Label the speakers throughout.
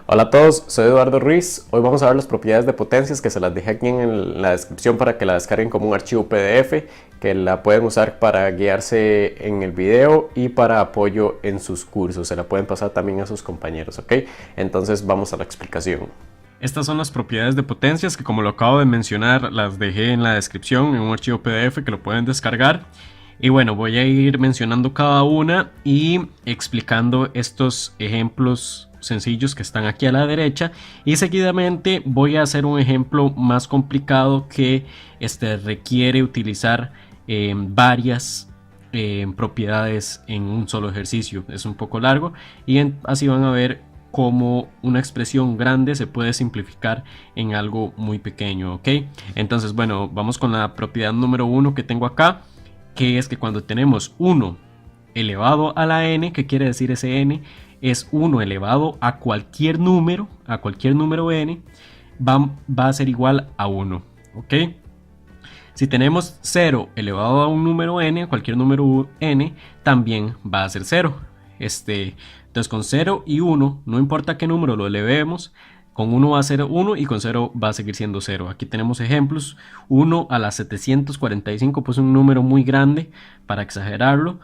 Speaker 1: Hola a todos, soy Eduardo Ruiz. Hoy vamos a ver las propiedades de potencias que se las dejé aquí en la descripción para que la descarguen como un archivo PDF, que la pueden usar para guiarse en el video y para apoyo en sus cursos. Se la pueden pasar también a sus compañeros, ¿ok? Entonces vamos a la explicación. Estas son las propiedades de potencias que, como lo acabo de mencionar, las dejé en la descripción en un archivo PDF que lo pueden descargar. Y bueno, voy a ir mencionando cada una y explicando estos ejemplos sencillos que están aquí a la derecha, y seguidamente voy a hacer un ejemplo más complicado que requiere utilizar varias propiedades en un solo ejercicio. Es un poco largo y así van a ver cómo una expresión grande se puede simplificar en algo muy pequeño, ¿ok? Entonces, bueno, vamos con la propiedad número 1 que tengo acá, que es que cuando tenemos 1 elevado a la n, ¿qué quiere decir ese n? Es 1 elevado a cualquier número n, va a ser igual a 1, ¿ok? Si tenemos 0 elevado a un número n, a cualquier número n, también va a ser 0. Entonces con 0 y 1, no importa qué número lo elevemos, con 1 va a ser 1 y con 0 va a seguir siendo 0. Aquí tenemos ejemplos. 1 a la 745, pues un número muy grande para exagerarlo,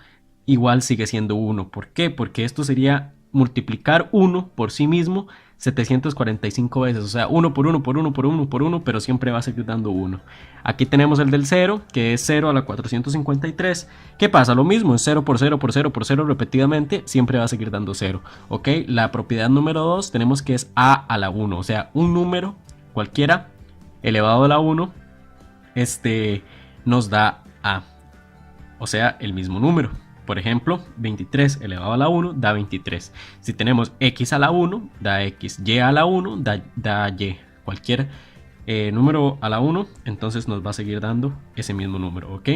Speaker 1: igual sigue siendo 1. ¿Por qué? Porque esto sería multiplicar 1 por sí mismo 745 veces, o sea, 1 por 1 por 1 por 1 por 1, pero siempre va a seguir dando 1. Aquí tenemos el del 0, que es 0 a la 453. ¿Qué pasa? Lo mismo, es 0 por 0 por 0 por 0 repetidamente, siempre va a seguir dando 0. ¿Ok? La propiedad número 2 tenemos que es a la 1, o sea, un número cualquiera elevado a la 1 nos da a, o sea, el mismo número. Por ejemplo, 23 elevado a la 1 da 23. Si tenemos x a la 1, da x. Y a la 1 da y. Cualquier número a la 1, entonces nos va a seguir dando ese mismo número, ¿ok?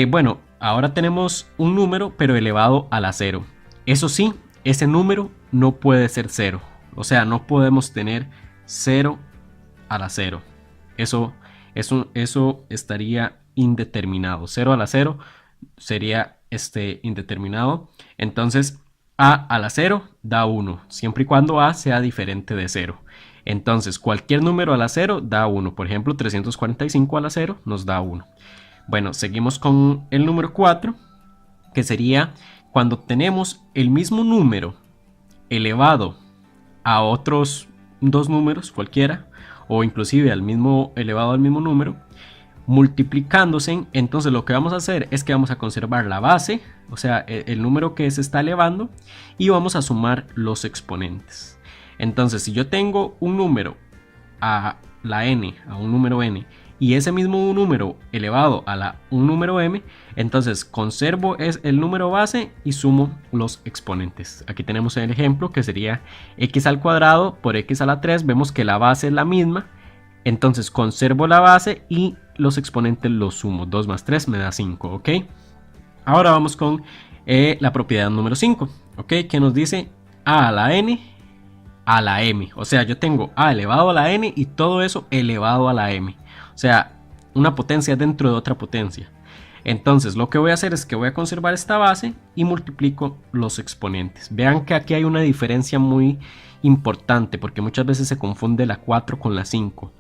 Speaker 1: Bueno, ahora tenemos un número, pero elevado a la 0. Eso sí, ese número no puede ser 0. O sea, no podemos tener 0 a la 0. Eso estaría indeterminado. 0 a la 0 sería indeterminado. Entonces a la 0 da 1, siempre y cuando a sea diferente de 0. Entonces cualquier número a la 0 da 1. Por ejemplo, 345 a la 0 nos da 1. Bueno, seguimos con el número 4, que sería cuando tenemos el mismo número elevado a otros dos números cualquiera, o inclusive elevado al mismo número, multiplicándose. Entonces lo que vamos a hacer es que vamos a conservar la base, o sea, el número que se está elevando, y vamos a sumar los exponentes. Entonces, si yo tengo un número a la n, a un número n, y ese mismo número elevado a un número m, entonces conservo el número base y sumo los exponentes. Aquí tenemos el ejemplo que sería x al cuadrado por x a la 3. Vemos que la base es la misma, entonces conservo la base y los exponentes los sumo. 2 más 3 me da 5, ¿ok? Ahora vamos con la propiedad número 5, ¿ok? Que nos dice a la n a la m. O sea, yo tengo a elevado a la n y todo eso elevado a la m. O sea, una potencia dentro de otra potencia. Entonces lo que voy a hacer es que voy a conservar esta base y multiplico los exponentes. Vean que aquí hay una diferencia muy importante porque muchas veces se confunde la 4 con la 5.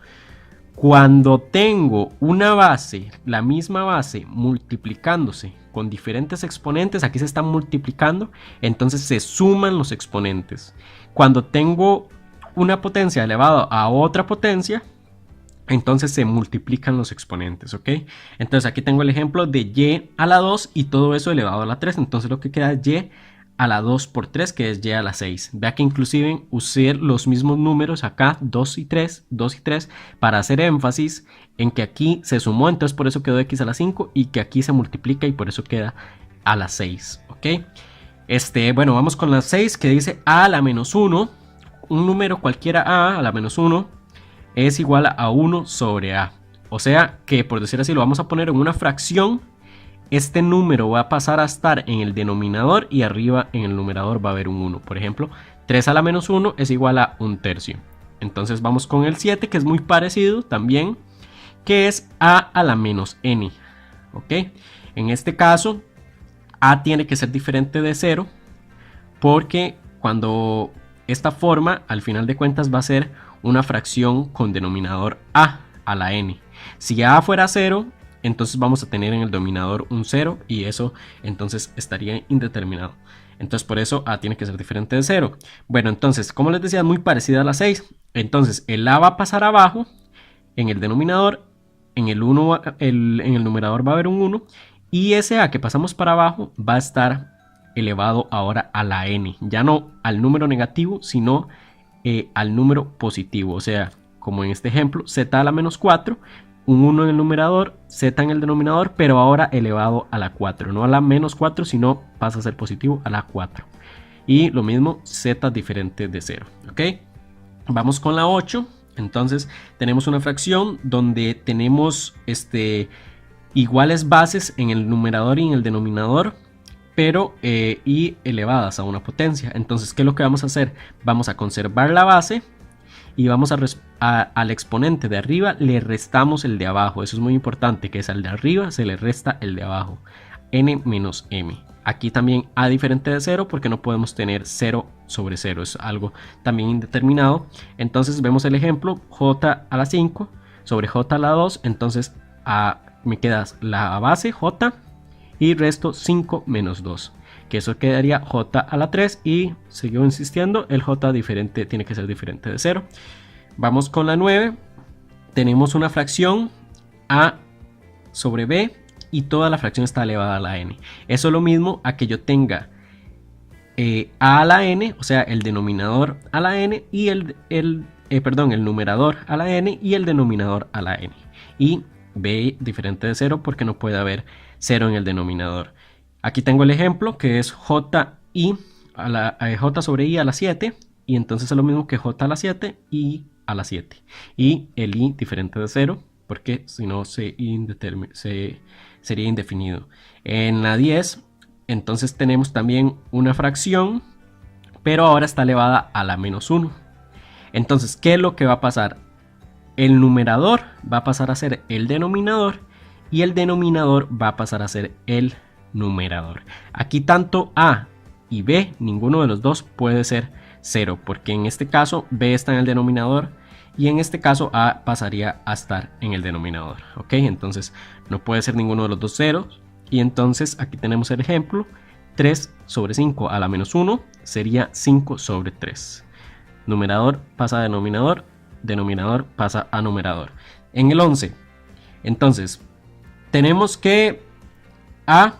Speaker 1: Cuando tengo una base, la misma base, multiplicándose con diferentes exponentes, aquí se están multiplicando, entonces se suman los exponentes. Cuando tengo una potencia elevada a otra potencia, entonces se multiplican los exponentes, ¿ok? Entonces aquí tengo el ejemplo de y a la 2 y todo eso elevado a la 3. Entonces lo que queda es y a la 2 por 3, que es y a la 6. Vea que inclusive usé los mismos números acá, 2 y 3, para hacer énfasis en que aquí se sumó, entonces por eso quedó x a la 5, y que aquí se multiplica y por eso queda a la 6, ¿ok? Bueno, vamos con la 6, que dice a la menos 1. Un número cualquiera a la menos 1 es igual a 1 sobre a. O sea que, por decir así, lo vamos a poner en una fracción. Este número va a pasar a estar en el denominador y arriba en el numerador va a haber un 1. Por ejemplo, 3 a la menos 1 es igual a 1/3. Entonces vamos con el 7, que es muy parecido también, que es a la menos n. ¿Ok? En este caso, a tiene que ser diferente de 0, porque cuando esta forma al final de cuentas va a ser una fracción con denominador a la n. Si a fuera 0, entonces vamos a tener en el denominador un 0 y eso entonces estaría indeterminado. Entonces por eso a tiene que ser diferente de 0. Bueno, entonces como les decía, es muy parecida a la 6. Entonces el a va a pasar abajo en el denominador, en el numerador va a haber un 1 y ese a que pasamos para abajo va a estar elevado ahora a la n, ya no al número negativo, sino al número positivo, o sea, como en este ejemplo, z a la menos 4, un 1 en el numerador, z en el denominador, pero ahora elevado a la 4, no a la menos 4, sino pasa a ser positivo a la 4. Y lo mismo, z diferente de 0, ¿ok? Vamos con la 8, entonces tenemos una fracción donde tenemos iguales bases en el numerador y en el denominador, pero y elevadas a una potencia. Entonces, ¿qué es lo que vamos a hacer? Vamos a conservar la base y vamos al exponente de arriba le restamos el de abajo. Eso es muy importante, que es al de arriba se le resta el de abajo. N menos m. Aquí también a diferente de 0 porque no podemos tener 0 sobre 0. Es algo también indeterminado. Entonces vemos el ejemplo, j a la 5 sobre j a la 2. Entonces me queda la base j y resto 5 menos 2, que eso quedaría j a la 3 y sigo insistiendo, el j diferente tiene que ser diferente de 0. Vamos con la 9, tenemos una fracción a sobre b y toda la fracción está elevada a la n. Eso es lo mismo a que yo tenga a la n, o sea el denominador a la n y el numerador a la n y el denominador a la n. Y b diferente de 0 porque no puede haber 0 en el denominador. Aquí tengo el ejemplo que es j sobre i a la 7 y entonces es lo mismo que j a la 7 y a la 7 y el i diferente de 0 porque si no sería indefinido. En la 10 entonces tenemos también una fracción pero ahora está elevada a la menos 1. Entonces, ¿qué es lo que va a pasar? El numerador va a pasar a ser el denominador y el denominador va a pasar a ser el numerador. Aquí tanto a y b, ninguno de los dos puede ser 0 porque en este caso b está en el denominador y en este caso a pasaría a estar en el denominador. Ok, entonces no puede ser ninguno de los dos ceros y entonces aquí tenemos el ejemplo, 3 sobre 5 a la menos 1 sería 5 sobre 3. Numerador pasa a denominador, denominador pasa a numerador. En el 11, entonces tenemos que a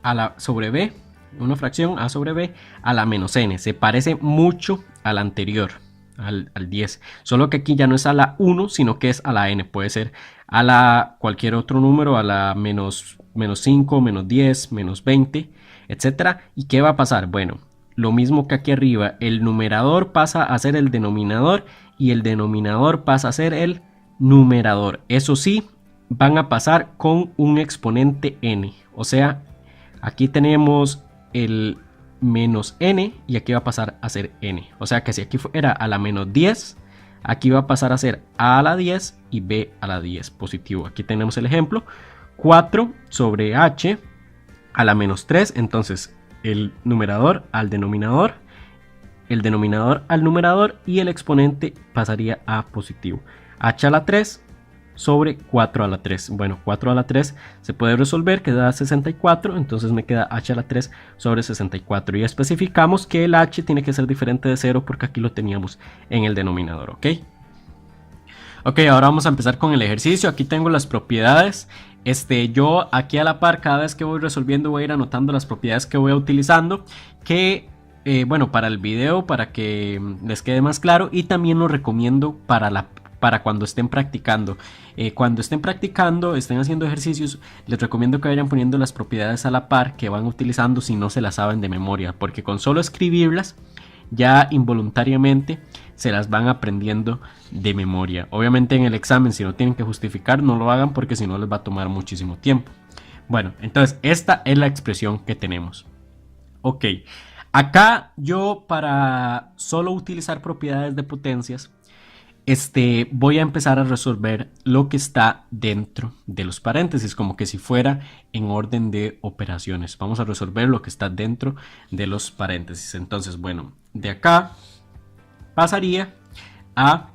Speaker 1: la sobre b, una fracción a sobre b a la menos n, se parece mucho al anterior, al 10, solo que aquí ya no es a la 1 sino que es a la n, puede ser a la cualquier otro número, a la menos 5, menos 10, menos 20, etcétera. ¿Y qué va a pasar? Bueno, lo mismo que aquí arriba, el numerador pasa a ser el denominador y el denominador pasa a ser el numerador. Eso sí, van a pasar con un exponente n, o sea, aquí tenemos el menos n y aquí va a pasar a ser n, o sea que si aquí era a la menos 10, aquí va a pasar a ser a la 10 y b a la 10 positivo. Aquí tenemos el ejemplo, 4 sobre h a la menos 3, entonces el numerador al denominador, el denominador al numerador y el exponente pasaría a positivo. H a la 3 sobre 4 a la 3. Bueno, 4 a la 3 se puede resolver, queda 64, entonces me queda h a la 3 sobre 64. Y especificamos que el h tiene que ser diferente de 0 porque aquí lo teníamos en el denominador, ¿ok? Ok, ahora vamos a empezar con el ejercicio. Aquí tengo las propiedades. Yo aquí a la par, cada vez que voy resolviendo voy a ir anotando las propiedades que voy utilizando, que bueno, para el video, para que les quede más claro, y también lo recomiendo para cuando estén practicando. Cuando estén practicando, estén haciendo ejercicios, les recomiendo que vayan poniendo las propiedades a la par que van utilizando si no se las saben de memoria, porque con solo escribirlas ya involuntariamente se las van aprendiendo de memoria. Obviamente en el examen, si no tienen que justificar, no lo hagan porque si no les va a tomar muchísimo tiempo. Bueno, entonces esta es la expresión que tenemos. Ok, acá yo para solo utilizar propiedades de potencias, voy a empezar a resolver lo que está dentro de los paréntesis, como que si fuera en orden de operaciones. Vamos a resolver lo que está dentro de los paréntesis. Entonces, bueno, de acá pasaría a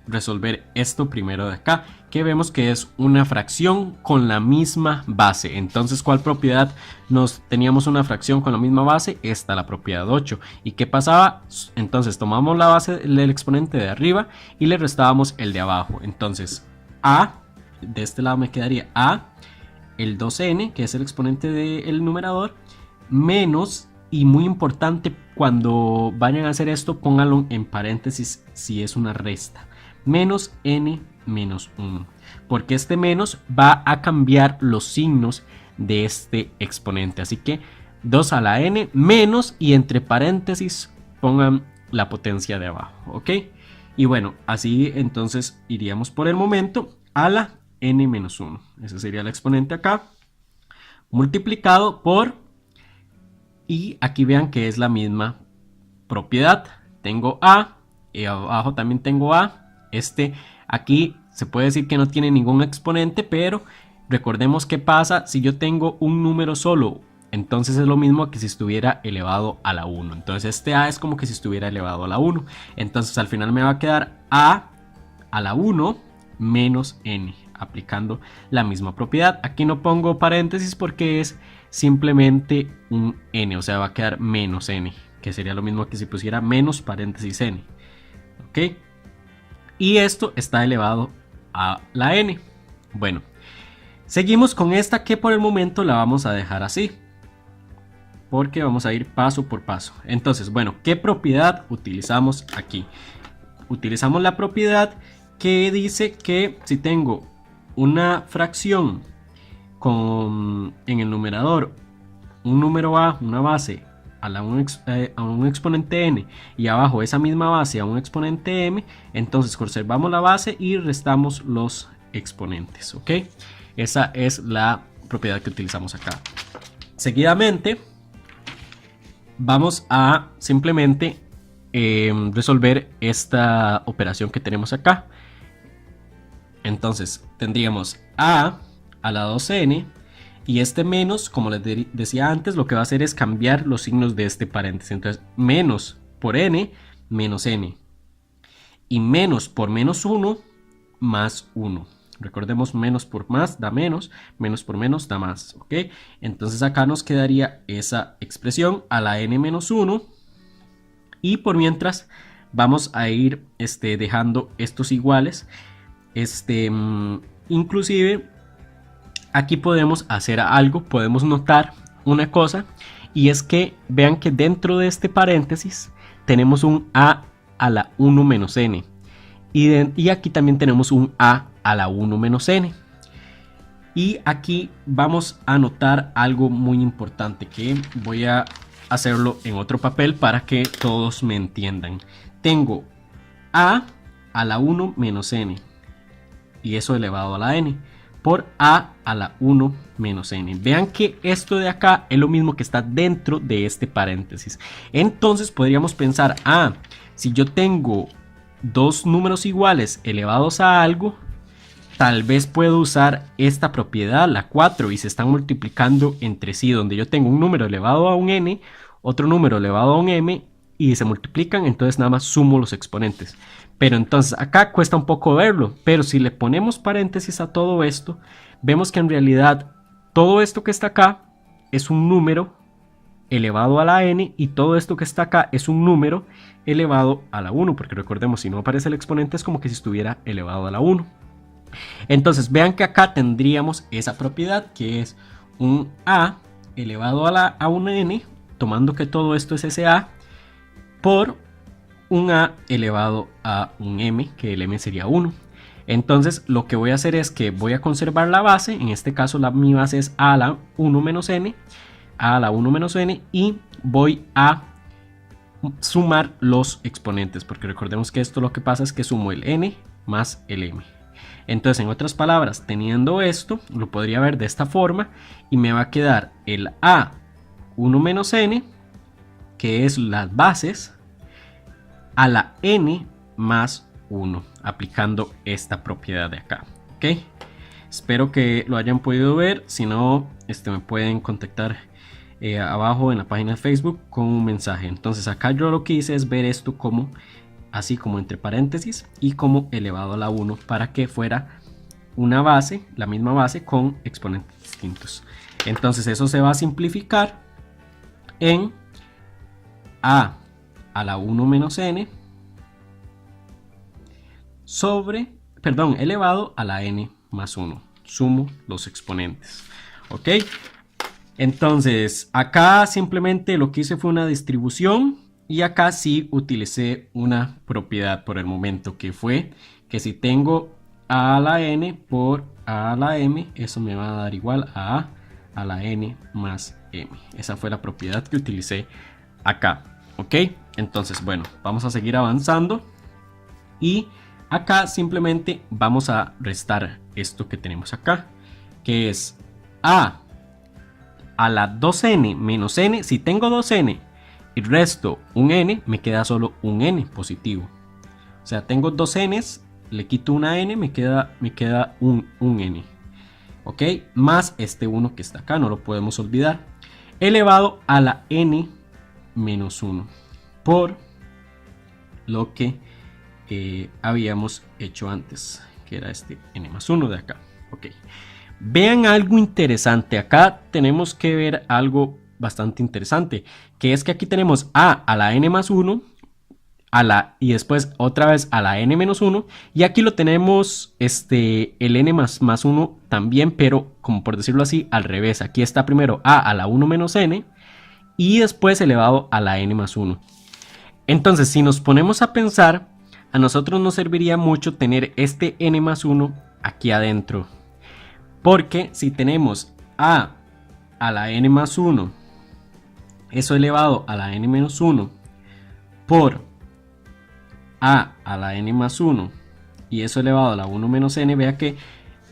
Speaker 1: resolver esto primero de acá, que vemos que es una fracción con la misma base. Entonces, ¿cuál propiedad teníamos una fracción con la misma base? Esta, la propiedad 8. ¿Y qué pasaba? Entonces tomamos la base del exponente de arriba y le restábamos el de abajo. Entonces a, de este lado me quedaría a, el 2n, que es el exponente del numerador, menos, y muy importante, cuando vayan a hacer esto, pónganlo en paréntesis si es una resta, menos n menos 1, porque este menos va a cambiar los signos de este exponente. Así que 2 a la n menos, y entre paréntesis pongan la potencia de abajo, ¿ok? Y bueno, así entonces iríamos por el momento a la n menos 1. Ese sería el exponente acá, multiplicado por, y aquí vean que es la misma propiedad. Tengo a, y abajo también tengo a. Aquí se puede decir que no tiene ningún exponente, pero recordemos qué pasa si yo tengo un número solo. Entonces es lo mismo que si estuviera elevado a la 1. Entonces este a es como que si estuviera elevado a la 1. Entonces al final me va a quedar a la 1 menos n, aplicando la misma propiedad. Aquí no pongo paréntesis porque es simplemente un n, o sea, va a quedar menos n, que sería lo mismo que si pusiera menos paréntesis n. ¿Ok? Y esto está elevado a la n. Bueno, seguimos con esta, que por el momento la vamos a dejar así, porque vamos a ir paso por paso. Entonces, bueno, ¿qué propiedad utilizamos aquí? Utilizamos la propiedad que dice que si tengo una fracción en el numerador un número a, una base, a un exponente n, y abajo esa misma base a un exponente m, entonces conservamos la base y restamos los exponentes, ¿ok? Esa es la propiedad que utilizamos acá. Seguidamente vamos a simplemente resolver esta operación que tenemos acá. Entonces tendríamos a la 2n, y este menos, como les decía antes, lo que va a hacer es cambiar los signos de este paréntesis. Entonces menos por n, menos n, y menos por menos 1, más 1. Recordemos, menos por más da menos por menos da más, ¿ok? Entonces acá nos quedaría esa expresión a la n menos 1, y por mientras vamos a ir dejando estos iguales. Inclusive aquí podemos hacer algo, podemos notar una cosa, y es que vean que dentro de este paréntesis tenemos un a la 1 menos n, y aquí también tenemos un a la 1 menos n. Y aquí vamos a notar algo muy importante, que voy a hacerlo en otro papel para que todos me entiendan. Tengo a la 1 menos n, y eso elevado a la n, por a la 1 menos n. Vean que esto de acá es lo mismo que está dentro de este paréntesis. Entonces podríamos pensar, si yo tengo dos números iguales elevados a algo, tal vez puedo usar esta propiedad, la 4, y se están multiplicando entre sí, donde yo tengo un número elevado a un n, otro número elevado a un m, y se multiplican, entonces nada más sumo los exponentes. Pero entonces acá cuesta un poco verlo, pero si le ponemos paréntesis a todo esto, vemos que en realidad todo esto que está acá es un número elevado a la n, y todo esto que está acá es un número elevado a la 1, porque recordemos, si no aparece el exponente es como que si estuviera elevado a la 1. Entonces vean que acá tendríamos esa propiedad, que es un a elevado a una n, tomando que todo esto es ese a, por un a elevado a un m, que el m sería 1. Entonces lo que voy a hacer es que voy a conservar la base, en este caso mi base es a la 1 menos n, y voy a sumar los exponentes, porque recordemos que esto lo que pasa es que sumo el n más el m. Entonces, en otras palabras, teniendo esto, lo podría ver de esta forma, y me va a quedar el a 1 menos n, que es las bases, a la n más 1, aplicando esta propiedad de acá, ¿ok? Espero que lo hayan podido ver. Si no, me pueden contactar abajo en la página de Facebook con un mensaje. Entonces acá yo lo que hice es ver esto como así como entre paréntesis y como elevado a la 1 para que fuera una base, la misma base con exponentes distintos. Entonces eso se va a simplificar en a la 1 menos n elevado a la n más 1. Sumo los exponentes. Ok. Entonces acá simplemente lo que hice fue una distribución y acá sí utilicé una propiedad por el momento, que fue que si tengo a a la n por a a la m, eso me va a dar igual a la n más m. Esa fue la propiedad que utilicé acá. Ok, entonces bueno, vamos a seguir avanzando y acá simplemente vamos a restar esto que tenemos acá, que es a la 2n menos n. Si tengo 2n y resto un n, me queda solo un n positivo. O sea, tengo 2 n's, le quito una n, me queda un n. Ok, más este 1 que está acá, no lo podemos olvidar, elevado a la n menos 1 por lo que habíamos hecho antes, que era este n más 1 de acá. Ok, vean algo interesante. Acá tenemos que ver algo bastante interesante, que es que aquí tenemos a la n más 1 y después otra vez a la n menos 1, y aquí lo tenemos el n más 1 también, pero como por decirlo así, al revés. Aquí está primero a la 1 menos n y después elevado a la n más 1. Entonces, si nos ponemos a pensar, a nosotros nos serviría mucho tener este n más 1 aquí adentro, porque si tenemos a la n más 1, eso elevado a la n menos 1 por a la n más 1 y eso elevado a la 1 menos n, vea que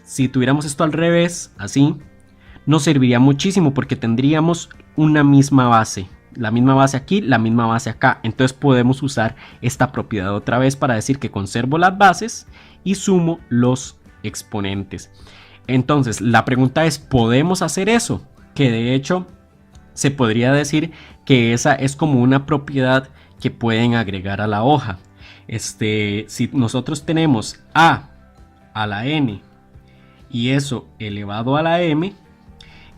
Speaker 1: si tuviéramos esto al revés, así, nos serviría muchísimo porque tendríamos una misma base. La misma base aquí, la misma base acá. Entonces podemos usar esta propiedad otra vez para decir que conservo las bases y sumo los exponentes. Entonces la pregunta es, ¿podemos hacer eso? Que de hecho se podría decir que esa es como una propiedad que pueden agregar a la hoja. Si nosotros tenemos a la n y eso elevado a la m,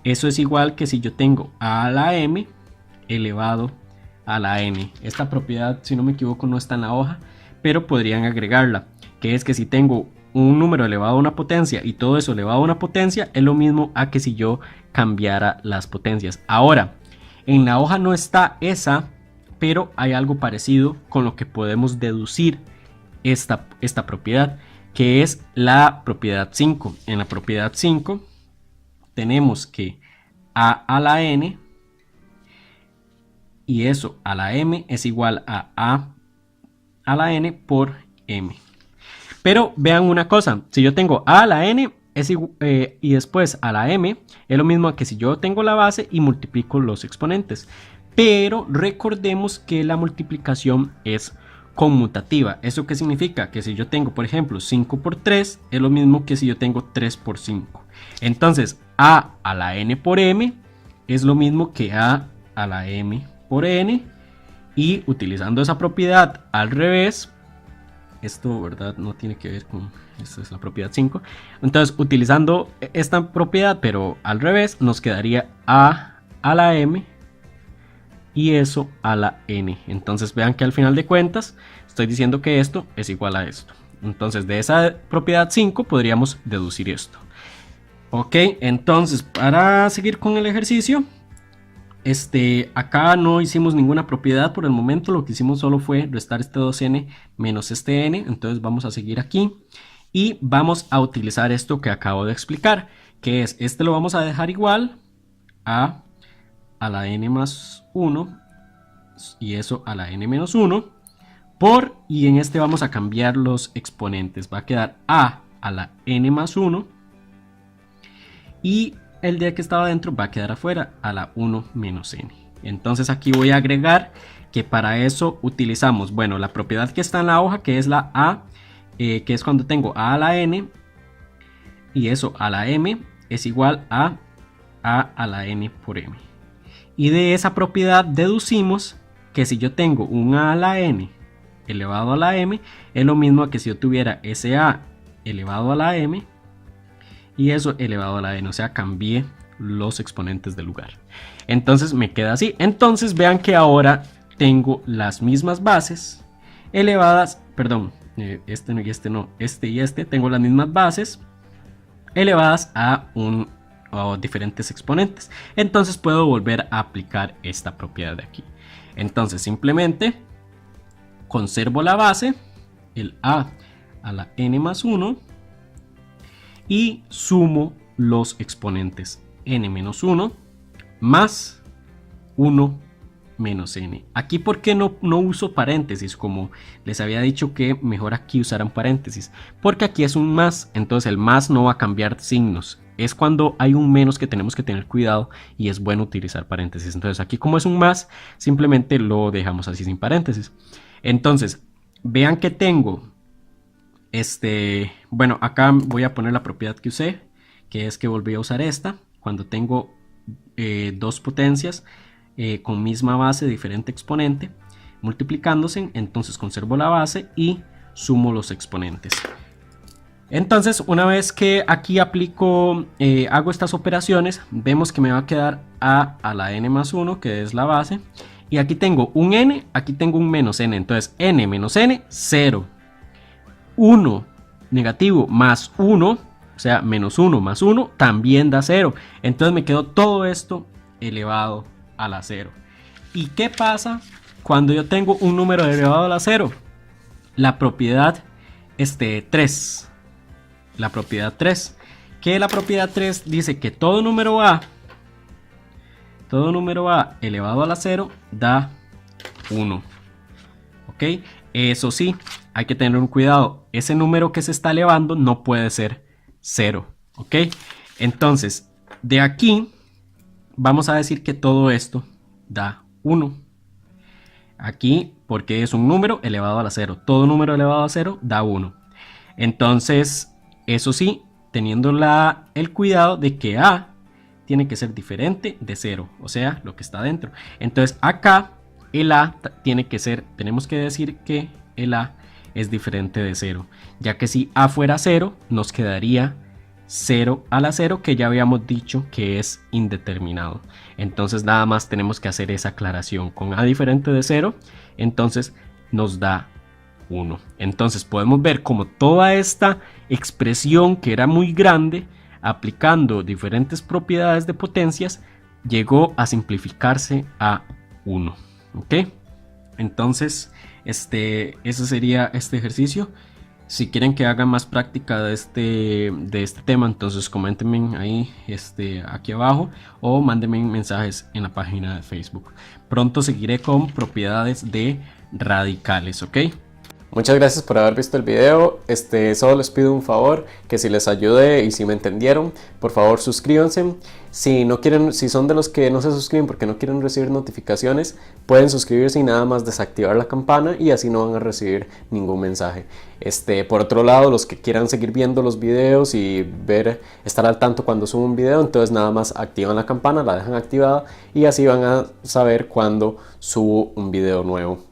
Speaker 1: eso es igual que si yo tengo a la m elevado a la n. Esta propiedad, si no me equivoco, no está en la hoja, pero podrían agregarla, que es que si tengo un número elevado a una potencia y todo eso elevado a una potencia, es lo mismo a que si yo cambiara las potencias. Ahora, en la hoja no está esa, pero hay algo parecido con lo que podemos deducir esta propiedad, que es la propiedad 5. En la propiedad 5 tenemos que a la n y eso a la m es igual a la n por m. Pero vean una cosa, si yo tengo a la n y después a la m, es lo mismo que si yo tengo la base y multiplico los exponentes. Pero recordemos que la multiplicación es conmutativa. ¿Eso qué significa? Que si yo tengo, por ejemplo, 5 por 3, es lo mismo que si yo tengo 3 por 5. Entonces, a la n por m es lo mismo que a la m por n. Y utilizando esa propiedad al revés, esto, ¿verdad? No tiene que ver con... Esta es la propiedad 5. Entonces, utilizando esta propiedad, pero al revés, nos quedaría a la m y eso a la n. Entonces vean que al final de cuentas estoy diciendo que esto es igual a esto. Entonces de esa propiedad 5 podríamos deducir esto. Ok, entonces para seguir con el ejercicio, acá no hicimos ninguna propiedad por el momento. Lo que hicimos solo fue restar este 2n menos este n. Entonces vamos a seguir aquí y vamos a utilizar esto que acabo de explicar, que es lo vamos a dejar igual a la n más 1 y eso a la n menos 1 por, y en este vamos a cambiar los exponentes. Va a quedar a la n más 1 y el de que estaba dentro va a quedar afuera, a la 1 menos n. Entonces aquí voy a agregar que para eso utilizamos, bueno, la propiedad que está en la hoja, que es la a, que es cuando tengo a la n y eso a la m es igual a la n por m. Y de esa propiedad deducimos que si yo tengo un a a la n elevado a la m, es lo mismo que si yo tuviera ese a elevado a la m y eso elevado a la n, o sea, cambié los exponentes del lugar. Entonces me queda así. Entonces vean que ahora tengo las mismas bases elevadas, perdón, este no y este no, este y este, tengo las mismas bases elevadas a diferentes exponentes. Entonces puedo volver a aplicar esta propiedad de aquí. Entonces simplemente conservo la base, el a la n más 1, y sumo los exponentes n menos 1 más 1 menos n. Aquí, ¿por qué no uso paréntesis? Como les había dicho que mejor aquí usaran paréntesis, porque aquí es un más, entonces el más no va a cambiar signos. Es cuando hay un menos que tenemos que tener cuidado y es bueno utilizar paréntesis. Entonces aquí, como es un más, simplemente lo dejamos así sin paréntesis. Entonces vean que tengo bueno, acá voy a poner la propiedad que usé, que es que volví a usar esta cuando tengo dos potencias con misma base, diferente exponente, multiplicándose. Entonces conservo la base y sumo los exponentes. Entonces, una vez que aquí aplico, hago estas operaciones, vemos que me va a quedar a la n más 1, que es la base, y aquí tengo un n, aquí tengo un menos n. Entonces n menos n, 0. 1 negativo más 1, o sea, menos 1 más 1 también da 0. Entonces me quedó todo esto elevado a la 0. ¿Y qué pasa cuando yo tengo un número elevado a la 0? La propiedad 3. La propiedad 3. Que la propiedad 3 dice que todo número a elevado a la 0 da 1. ¿Ok? Eso sí, hay que tener un cuidado. Ese número que se está elevando no puede ser 0. ¿Ok? Entonces, de aquí vamos a decir que todo esto da 1. Aquí, porque es un número elevado a la 0. Todo número elevado a 0 da 1. Entonces, eso sí, teniendo el cuidado de que a tiene que ser diferente de 0. O sea, lo que está dentro. Entonces, acá el a tiene que ser, tenemos que decir que el a es diferente de 0, ya que si a fuera 0 nos quedaría 0 a la 0, que ya habíamos dicho que es indeterminado. Entonces nada más tenemos que hacer esa aclaración. Con a diferente de 0, entonces nos da 1. Entonces podemos ver como toda esta expresión, que era muy grande, aplicando diferentes propiedades de potencias, llegó a simplificarse a 1. ¿Ok? Entonces ese sería este ejercicio. Si quieren que haga más práctica de este tema, entonces coméntenme ahí aquí abajo o mándenme mensajes en la página de Facebook. Pronto seguiré con propiedades de radicales, ¿ok? Muchas gracias por haber visto el video. Solo les pido un favor, que si les ayudé y si me entendieron, por favor suscríbanse. Si son de los que no se suscriben porque no quieren recibir notificaciones, pueden suscribirse y nada más desactivar la campana y así no van a recibir ningún mensaje. Por otro lado, los que quieran seguir viendo los videos y estar al tanto cuando subo un video, entonces nada más activan la campana, la dejan activada y así van a saber cuando subo un video nuevo.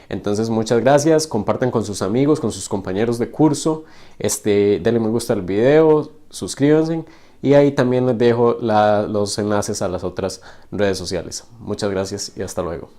Speaker 1: Entonces muchas gracias, compartan con sus amigos, con sus compañeros de curso, denle me gusta al video, suscríbanse y ahí también les dejo los enlaces a las otras redes sociales. Muchas gracias y hasta luego.